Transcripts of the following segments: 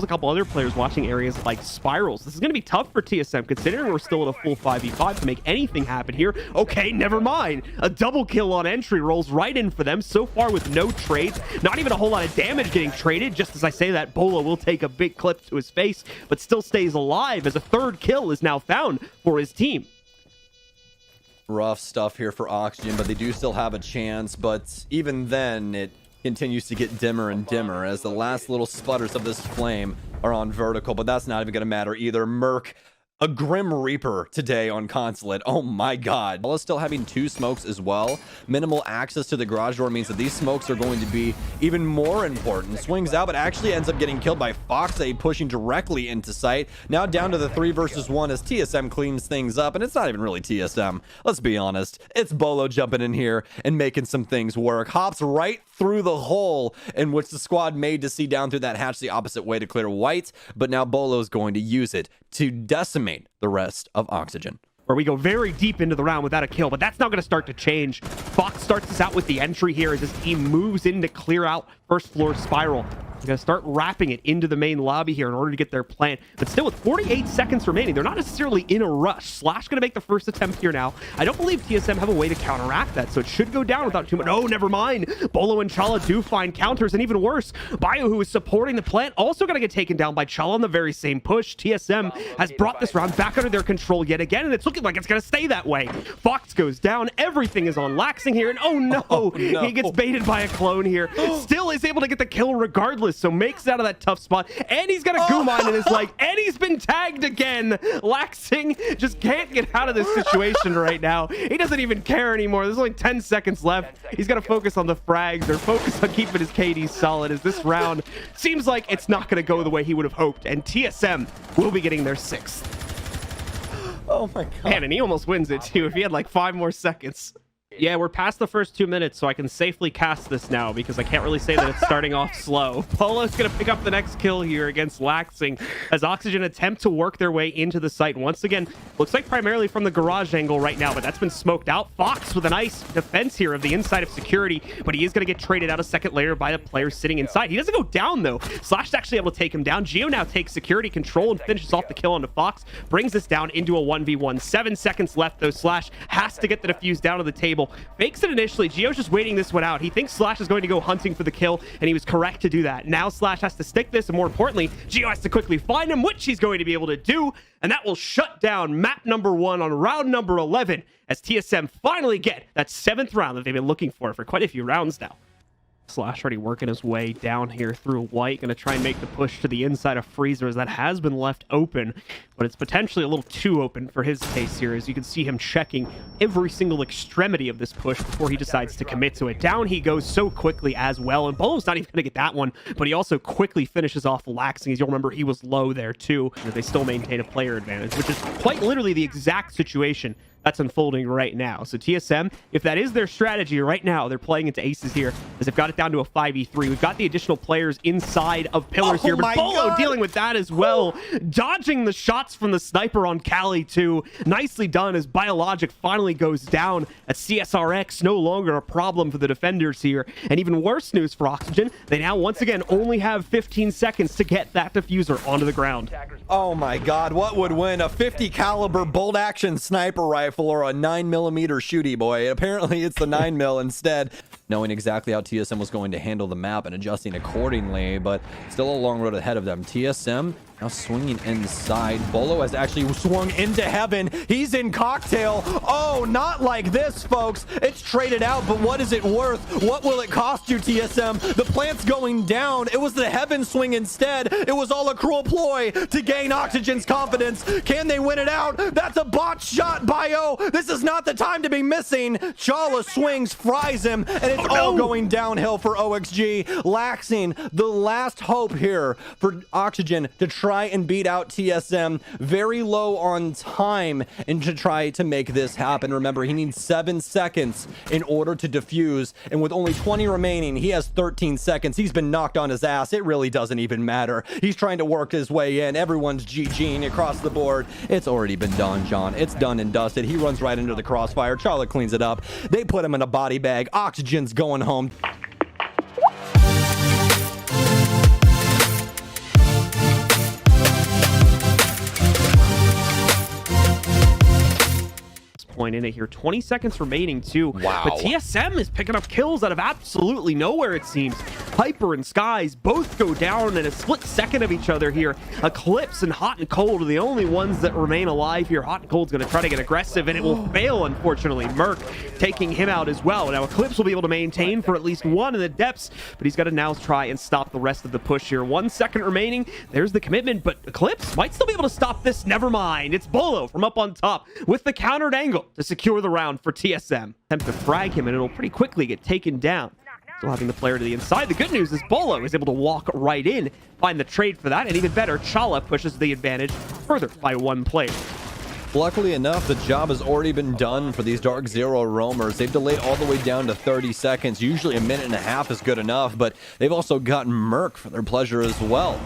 a couple other players watching areas like spirals. This is going to be tough for TSM, considering we're still at a full 5v5 to make anything happen here. Okay, never mind. A double kill on entry rolls right in for them so far with no trades. Not even a whole lot of damage getting traded. Just as I say that, Beaulo will take a big clip to his face, but still stays alive as a third kill is now found for his team. Rough stuff here for Oxygen, but they do still have a chance. But even then, it continues to get dimmer and dimmer as the last little sputters of this flame are on vertical, but that's not even going to matter either. Merc, a Grim Reaper today on Consulate. Oh my god. While still having 2 smokes as well, minimal access to the garage door means that these smokes are going to be even more important. Swings out, but actually ends up getting killed by Foxy, pushing directly into sight. Now down to the 3 versus 1 as TSM cleans things up, and it's not even really TSM. Let's be honest. It's Beaulo jumping in here and making some things work. Hops right through the hole in which the squad made to see down through that hatch the opposite way to clear white, but now Beaulo's going to use it to decimate the rest of Oxygen. Where we go very deep into the round without a kill, but that's now going to start to change. Fox starts us out with the entry here as his team moves in to clear out first floor spiral. They're going to start wrapping it into the main lobby here in order to get their plan. But still, with 48 seconds remaining, they're not necessarily in a rush. Slash going to make the first attempt here now. I don't believe TSM have a way to counteract that, so it should go down without too much. Oh, never mind. Beaulo and Chala do find counters, and even worse, Bio, who is supporting the plant, also going to get taken down by Chala on the very same push. TSM has brought this round back under their control yet again, and it's looking like it's going to stay that way. Fox goes down. Everything is on Laxing here, and oh no, he gets baited by a clone here. Still is able to get the kill regardless, so makes it out of that tough spot, and he's got a goo mine in his leg, and he's been tagged again. Laxing just can't get out of this situation right now. He doesn't even care anymore. There's only 10 seconds left. He's got to focus on the frags or focus on keeping his KD solid, as this round seems like it's not going to go the way he would have hoped, and TSM will be getting their 6th. Oh my god. Man, and he almost wins it too if he had like 5 more seconds. Yeah, we're past the first 2 minutes, so I can safely cast this now because I can't really say that it's starting off slow. Beaulo's going to pick up the next kill here against Laxing as Oxygen attempt to work their way into the site. Once again, looks like primarily from the garage angle right now, but that's been smoked out. Fox with a nice defense here of the inside of security, but he is going to get traded out a second layer by the player sitting inside. He doesn't go down, though. Slash is actually able to take him down. Geo now takes security control and finishes off the kill onto Fox, brings this down into a 1v1. 7 seconds left, though. Slash has to get the defuse down to the table. Fakes it initially. Geo's just waiting this one out. He thinks Slash is going to go hunting for the kill, and he was correct to do that. Now Slash has to stick this, and more importantly, Geo has to quickly find him, which he's going to be able to do, and that will shut down map number 1 on round number 11 as TSM finally get that 7th round that they've been looking for quite a few rounds now. Slash already working his way down here through white. Going to try and make the push to the inside of Freezer as that has been left open, but it's potentially a little too open for his taste here, as you can see him checking every single extremity of this push before he decides to commit to it. Down he goes so quickly as well, and Beaulo's not even going to get that one, but he also quickly finishes off Laxing. As you'll remember, he was low there too, but they still maintain a player advantage, which is quite literally the exact situation that's unfolding right now. So TSM, if that is their strategy right now, they're playing into aces here as they've got it down to a 5v3. We've got the additional players inside of pillars here, but Beaulo dealing with that as well, dodging the shots from the sniper on Cali too. Nicely done as Biologic finally goes down at CSRX, no longer a problem for the defenders here. And even worse news for Oxygen, they now once again only have 15 seconds to get that diffuser onto the ground. Oh my god, what would win? A 50 caliber bolt action sniper rifle or a 9mm shooty boy? Apparently it's the 9mm instead. Knowing exactly how TSM was going to handle the map and adjusting accordingly, but still a long road ahead of them. TSM now swinging inside. Beaulo has actually swung into heaven. He's in cocktail. Oh, not like this, folks. It's traded out, but what is it worth? What will it cost you, TSM? The plant's going down. It was the heaven swing instead. It was all a cruel ploy to gain Oxygen's confidence. Can they win it out? That's a bot shot, Bio. This is not the time to be missing. Chala swings, fries him, and it's all going downhill for OXG. Laxing, the last hope here for Oxygen to try and beat out TSM. Very low on time and to try to make this happen. Remember, he needs 7 seconds in order to defuse, and with only 20 remaining, he has 13 seconds. He's been knocked on his ass. It really doesn't even matter. He's trying to work his way in. Everyone's GGing across the board. It's already been done, John. It's done and dusted. He runs right into the crossfire. Charlotte cleans it up. They put him in a body bag. Oxygen's going home. point in it here. 20 seconds remaining too. Wow. But TSM is picking up kills out of absolutely nowhere, it seems. Hyper and Skies both go down in a split second of each other here. Eclipse and Hot and Cold are the only ones that remain alive here. Hot and Cold's going to try to get aggressive, and it will fail, unfortunately. Merc taking him out as well. Now Eclipse will be able to maintain for at least one in the depths, but he's got to now try and stop the rest of the push here. 1 second remaining. There's the commitment, but Eclipse might still be able to stop this. Never mind. It's Beaulo from up on top with the countered angle to secure the round for TSM. Attempt to frag him, and it'll pretty quickly get taken down. Still having the player to the inside. The good news is Beaulo is able to walk right in, find the trade for that, and even better, Chala pushes the advantage further by 1 player. Luckily enough, the job has already been done for these Dark Zero roamers. They've delayed all the way down to 30 seconds. Usually a minute and a half is good enough, but they've also gotten Merc for their pleasure as well.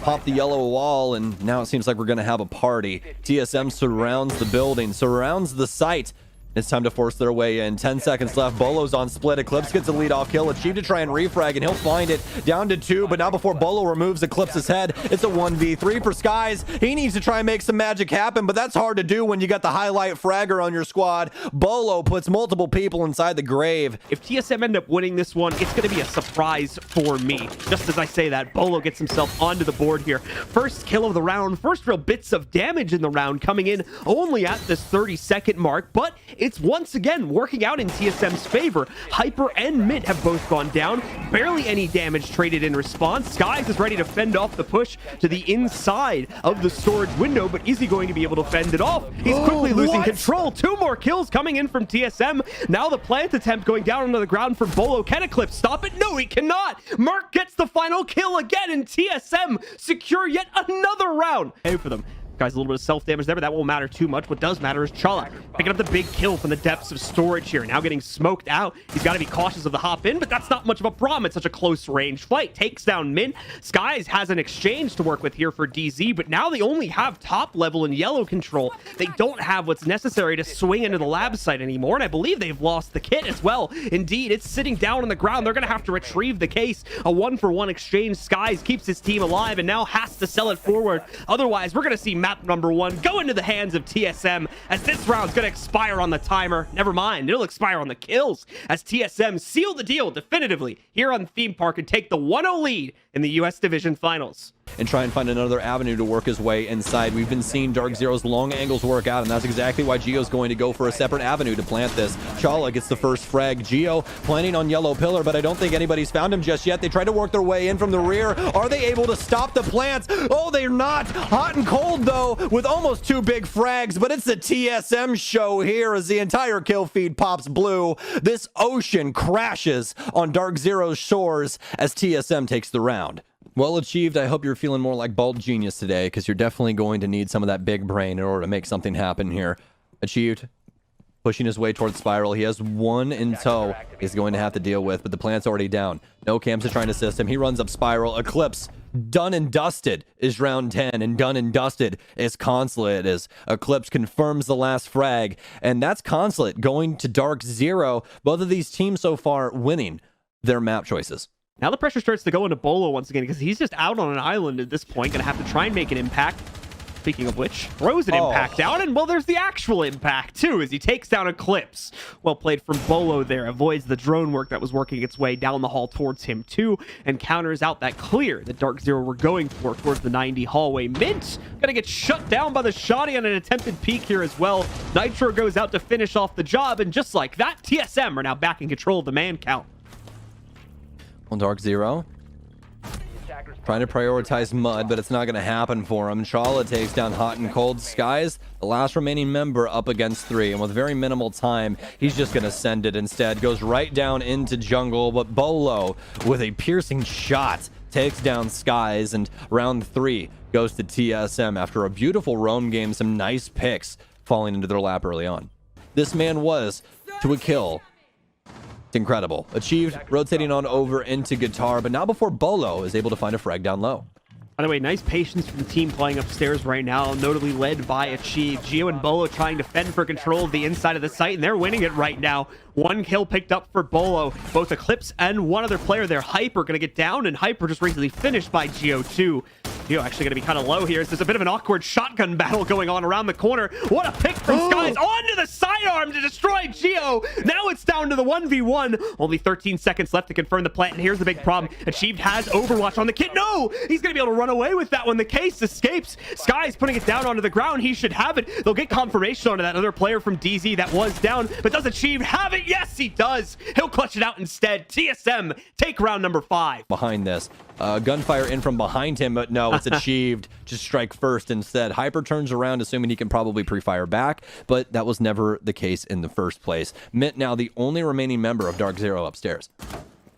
Pop the yellow wall, and now it seems like we're going to have a party. TSM surrounds the building, surrounds the site. It's time to force their way in. 10 seconds left. Beaulo's on split. Eclipse gets a lead-off kill. Achieve to try and refrag, and he'll find it. Down to 2, but now before Beaulo removes Eclipse's head, it's a 1v3 for Skies. He needs to try and make some magic happen, but that's hard to do when you got the highlight fragger on your squad. Beaulo puts multiple people inside the grave. If TSM end up winning this one, it's going to be a surprise for me. Just as I say that, Beaulo gets himself onto the board here. First kill of the round. First real bits of damage in the round coming in only at this 30-second mark, but it's once again working out in TSM's favor. Hyper and Mid have both gone down. Barely any damage traded in response. Skies is ready to fend off the push to the inside of the storage window, but is he going to be able to fend it off? He's quickly losing control. 2 more kills coming in from TSM. Now the plant attempt going down onto the ground for Beaulo. Can Eclipse stop it? No, he cannot. Merc gets the final kill again, and TSM secure yet another round. Hey for them. Guys, a little bit of self-damage there, but that won't matter too much. What does matter is Chala picking up the big kill from the depths of storage here. Now getting smoked out. He's got to be cautious of the hop in, but that's not much of a problem. It's such a close range fight. Takes down Min. Skies has an exchange to work with here for DZ, but now they only have top level and yellow control. They don't have what's necessary to swing into the lab site anymore, and I believe they've lost the kit as well. Indeed, it's sitting down on the ground. They're going to have to retrieve the case. A 1-for-1 exchange. Skies keeps his team alive and now has to sell it forward. Otherwise, we're going to see map number 1 go into the hands of TSM as this round's going to expire on the timer. Never mind, it'll expire on the kills as TSM seal the deal definitively here on Theme Park and take the 1-0 lead in the US Division Finals. And try and find another avenue to work his way inside. We've been seeing Dark Zero's long angles work out, and that's exactly why Geo's going to go for a separate avenue to plant this. Chala gets the first frag. Geo planning on yellow pillar, but I don't think anybody's found him just yet. They try to work their way in from the rear. Are they able to stop the plants? Oh, they're not. Hot and Cold, though, with almost 2 big frags, but it's a TSM show here as the entire kill feed pops blue. This ocean crashes on Dark Zero's shores as TSM takes the round. Well achieved. I hope you're feeling more like Bald Genius today, because you're definitely going to need some of that big brain in order to make something happen here. Achieved. Pushing his way towards Spiral. He has 1 in tow he's going to have to deal with, but the plant's already down. No Cams is trying to assist him. He runs up Spiral. Eclipse. Done and dusted is round 10, and done and dusted is Consulate as Eclipse confirms the last frag, and that's Consulate going to Dark Zero. Both of these teams so far winning their map choices. Now the pressure starts to go into Beaulo once again because he's just out on an island at this point. Gonna have to try and make an impact. Speaking of which, throws an impact down, and well, there's the actual impact too as he takes down Eclipse. Well played from Beaulo there. Avoids the drone work that was working its way down the hall towards him too, and counters out that clear that Dark Zero were going for towards the 90 hallway. Mint gonna get shut down by the shotty on an attempted peek here as well. Nitro goes out to finish off the job, and just like that, TSM are now back in control of the man count. Well, Dark Zero trying to prioritize Mud, but it's not going to happen for him. Chala takes down Hot and Cold. Skies, the last remaining member, up against 3, and with very minimal time, he's just going to send it instead. Goes right down into jungle, but Beaulo, with a piercing shot, takes down Skies, and round 3 goes to TSM after a beautiful roam game, some nice picks falling into their lap early on. This man was to a kill. It's incredible. Achieved, rotating on over into Guitar, but not before Beaulo is able to find a frag down low. By the way, nice patience from the team playing upstairs right now, notably led by Achieve. Geo and Beaulo trying to fend for control of the inside of the site, and they're winning it right now. 1 kill picked up for Beaulo. Both Eclipse and one other player there, Hyper, going to get down, and Hyper just recently finished by Geo too. Geo actually going to be kind of low here. There's a bit of an awkward shotgun battle going on around the corner. What a pick from Skies onto the sidearm to destroy Geo. Now it's down to the 1v1. Only 13 seconds left to confirm the plant, and here's the big problem. Achieved has Overwatch on the kid. No, he's going to be able to run away with that one. The case escapes. Skies putting it down onto the ground. He should have it. They'll get confirmation onto that other player from DZ that was down, but does Achieved have it? Yes, he does. He'll clutch it out instead. TSM take round number 5. Behind this. Gunfire in from behind him, but no, it's Achieved to strike first instead. Hyper turns around, assuming he can probably pre-fire back, but that was never the case in the first place. Mint now the only remaining member of Dark Zero upstairs.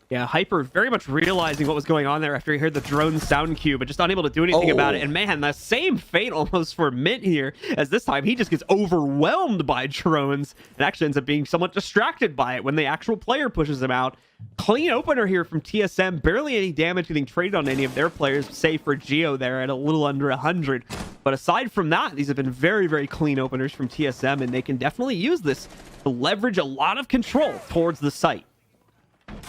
Yeah, Hyper very much realizing what was going on there after he heard the drone sound cue, but just unable to do anything about it. And man, the same fate almost for Mint here, as this time he just gets overwhelmed by drones and actually ends up being somewhat distracted by it when the actual player pushes him out. Clean opener here from TSM. Barely any damage getting traded on any of their players, save for Geo there at a little under 100. But aside from that, these have been very, very clean openers from TSM, and they can definitely use this to leverage a lot of control towards the site.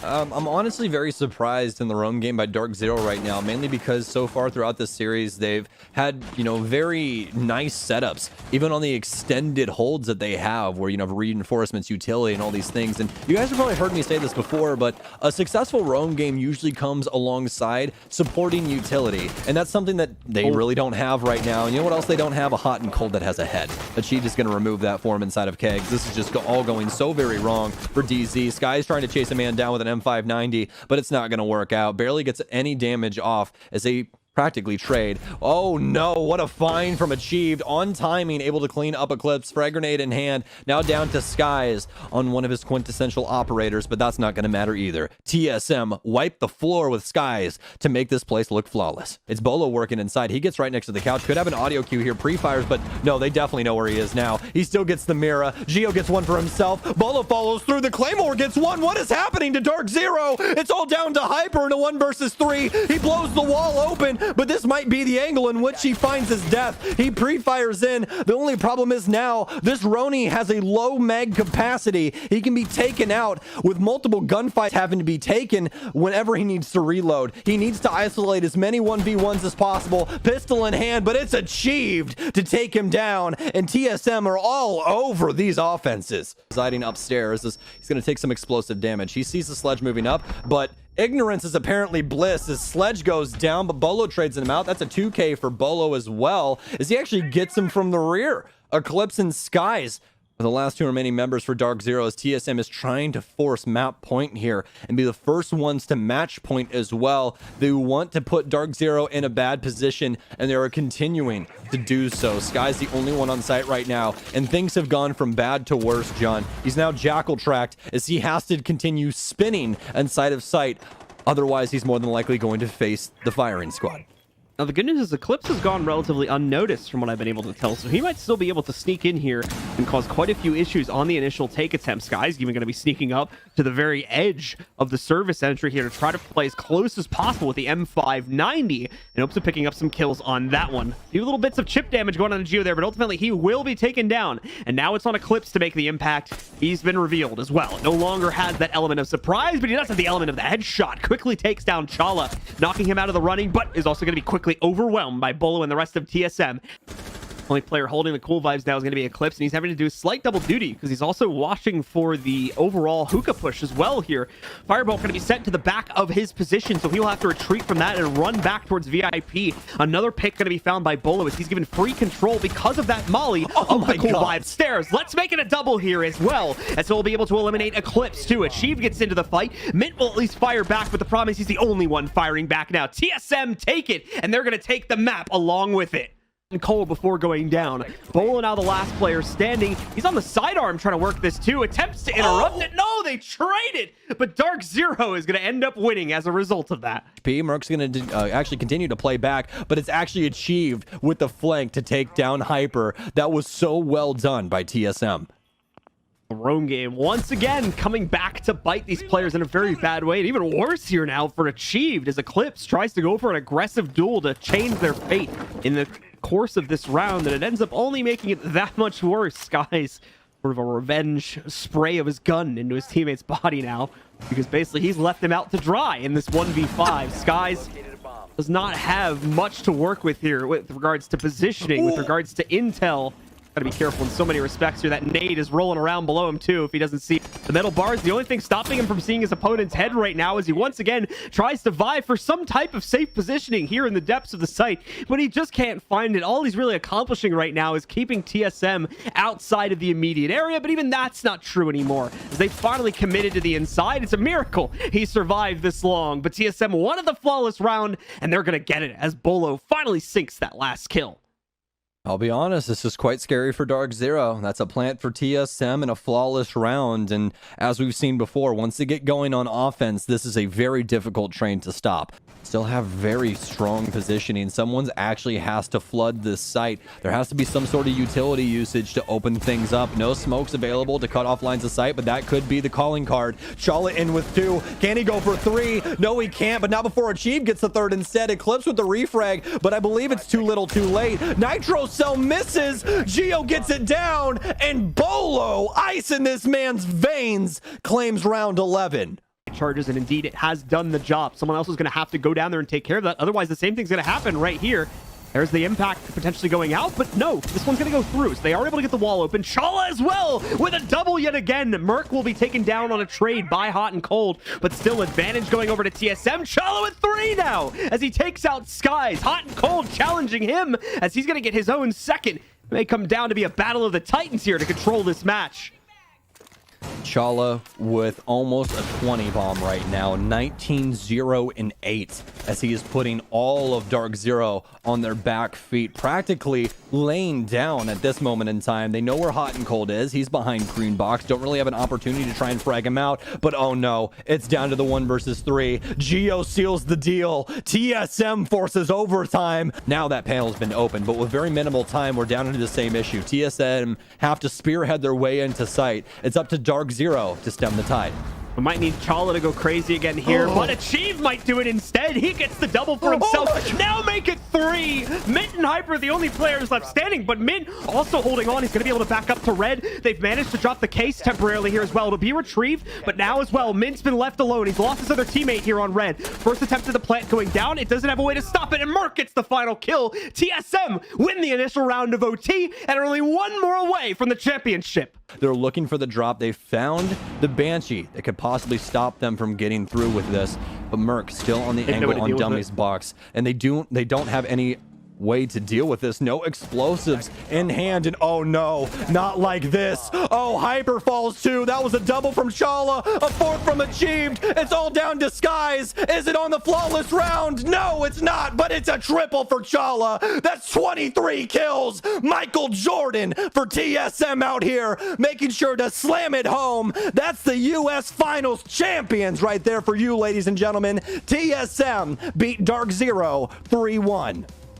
I'm honestly very surprised in the roam game by Dark Zero right now, mainly because so far throughout this series, they've had, very nice setups, even on the extended holds that they have, where, reinforcements, utility, and all these things. And you guys have probably heard me say this before, but a successful roam game usually comes alongside supporting utility. And that's something that they really don't have right now. And you know what else they don't have? A hot and cold that has a head. Achieved is going to remove that for him inside of Kegs. This is just all going so very wrong for DZ. Sky's trying to chase a man down with an M590, but it's not going to work out. Barely gets any damage off as they practically trade. Oh no, what a find from Achieved. On timing, able to clean up Eclipse, frag grenade in hand. Now down to Skies on one of his quintessential operators, but that's not going to matter either. TSM wiped the floor with Skies to make this place look flawless. It's Beaulo working inside. He gets right next to the couch. Could have an audio cue here, pre-fires, but no, they definitely know where he is now. He still gets the Mira. Geo gets one for himself. Beaulo follows through. The Claymore gets one. What is happening to Dark Zero? It's all down to Hyper in a 1 versus 3. He blows the wall open, but this might be the angle in which he finds his death. He pre-fires in. The only problem is now this Roni has a low mag capacity. He can be taken out with multiple gunfights having to be taken whenever he needs to reload. He needs to isolate as many 1v1s as possible, pistol in hand, but it's Achieved to take him down, and TSM are all over these offenses. Residing upstairs, he's going to take some explosive damage. He sees the sledge moving up, but ignorance is apparently bliss as Sledge goes down, but Beaulo trades him out. That's a 2K for Beaulo as well, as he actually gets him from the rear. Eclipse and Skies are the last 2 remaining members for Dark Zero, as TSM is trying to force map point here and be the first ones to match point as well. They want to put Dark Zero in a bad position, and they are continuing to do so. Sky's the only one on site right now, and things have gone from bad to worse, John. He's now jackal tracked as he has to continue spinning inside of sight. Otherwise, he's more than likely going to face the firing squad. Now, the good news is Eclipse has gone relatively unnoticed from what I've been able to tell, so he might still be able to sneak in here and cause quite a few issues on the initial take attempt. Sky's even going to be sneaking up to the very edge of the service entry here to try to play as close as possible with the M590 and hopes of picking up some kills on that one. A few little bits of chip damage going on to Geo there, but ultimately he will be taken down, and now it's on Eclipse to make the impact. He's been revealed as well. It no longer has that element of surprise, but he does have the element of the headshot. Quickly takes down Chala, knocking him out of the running, but is also going to be quickly overwhelmed by Beaulo and the rest of TSM. Only player holding the cool vibes now is going to be Eclipse, and he's having to do slight double duty because he's also watching for the overall hookah push as well here. Firebolt going to be sent to the back of his position, so he'll have to retreat from that and run back towards VIP. Another pick going to be found by Beaulo as he's given free control because of that molly of the cool vibe stairs. Let's make it a double here as well, as he'll be able to eliminate Eclipse too. Achieve gets into the fight. Mint will at least fire back, but the problem is he's the only one firing back now. TSM take it, and they're going to take the map along with it. Cole before going down. Beaulo now the last player standing. He's on the sidearm trying to work this too. Attempts to interrupt it. No, they traded. But Dark Zero is going to end up winning as a result of that. Merc's going to actually continue to play back, but it's actually Achieved with the flank to take down Hyper. That was so well done by TSM. The roam game once again coming back to bite these players in a very bad way, and even worse here now for Achieved as Eclipse tries to go for an aggressive duel to change their fate in the course of this round, and it ends up only making it that much worse. Sky's sort of a revenge spray of his gun into his teammate's body now, because basically he's left him out to dry in this 1v5. Skies does not have much to work with here with regards to positioning, with regards to intel. Gotta be careful in so many respects here. That nade is rolling around below him too if he doesn't see the metal bars. The only thing stopping him from seeing his opponent's head right now is he once again tries to vie for some type of safe positioning here in the depths of the site, but he just can't find it. All he's really accomplishing right now is keeping TSM outside of the immediate area, but even that's not true anymore as they finally committed to the inside. It's a miracle he survived this long, but TSM wanted the flawless round and they're gonna get it as Beaulo finally sinks that last kill. I'll be honest, this is quite scary for Dark Zero. That's a plant for TSM and a flawless round. And as we've seen before, once they get going on offense, this is a very difficult train to stop. Still have very strong positioning. Someone actually has to flood this site. There has to be some sort of utility usage to open things up. No smokes available to cut off lines of sight, but that could be the calling card. Chala in with 2. Can he go for 3? No, he can't, but not before Achieve gets the 3rd instead. Eclipse with the refrag, but I believe it's too little too late. Nitro Cell misses. Geo gets it down, and Beaulo, ice in this man's veins, claims round 11. Charges, and indeed it has done the job. Someone else is going to have to go down there and take care of that. Otherwise, the same thing's going to happen right here. There's the impact potentially going out, but no, this one's going to go through. So they are able to get the wall open. Chala as well with a double yet again. Merc will be taken down on a trade by Hot and Cold, but still advantage going over to TSM. Chala with 3 now as he takes out Skies. Hot and Cold challenging him as he's going to get his own second. It may come down to be a battle of the Titans here to control this match. Chala with almost a 20 bomb right now, 19-0-8, as he is putting all of Dark Zero on their back feet, practically laying down at this moment in time. They know where Hot and Cold is. He's behind green box. Don't really have an opportunity to try and frag him out, but oh no, it's down to the 1 versus 3. Geo seals the deal. TSM forces overtime. Now that panel's been opened, but with very minimal time, we're down into the same issue. TSM have to spearhead their way into sight. It's up to Dark Zero to stem the tide. We might need Chala to go crazy again here, but Achieve might do it instead. He gets the double for himself. Now make it 3. Mint and Hyper are the only players left standing, but Mint also holding on. He's going to be able to back up to Red. They've managed to drop the case temporarily here as well. It'll be retrieved, but now as well, Mint's been left alone. He's lost his other teammate here on Red. First attempt at the plant going down. It doesn't have a way to stop it, and Merc gets the final kill. TSM win the initial round of OT and are only 1 more away from the championship. They're looking for the drop. They found the Banshee that could possibly stop them from getting through with this, but Merc still on the angle on Dummy's box, and they don't have any way to deal with this. No explosives in hand, and oh no, not like this. Oh, Hyper falls too. That was a double from Chala, a 4th from Achieved. It's all down to Skies. Is it on the flawless round? No, it's not, but it's a triple for Chala. That's 23 kills. Michael Jordan for TSM out here, making sure to slam it home. That's the US Finals champions right there for you, ladies and gentlemen. TSM beat Dark Zero 3-1.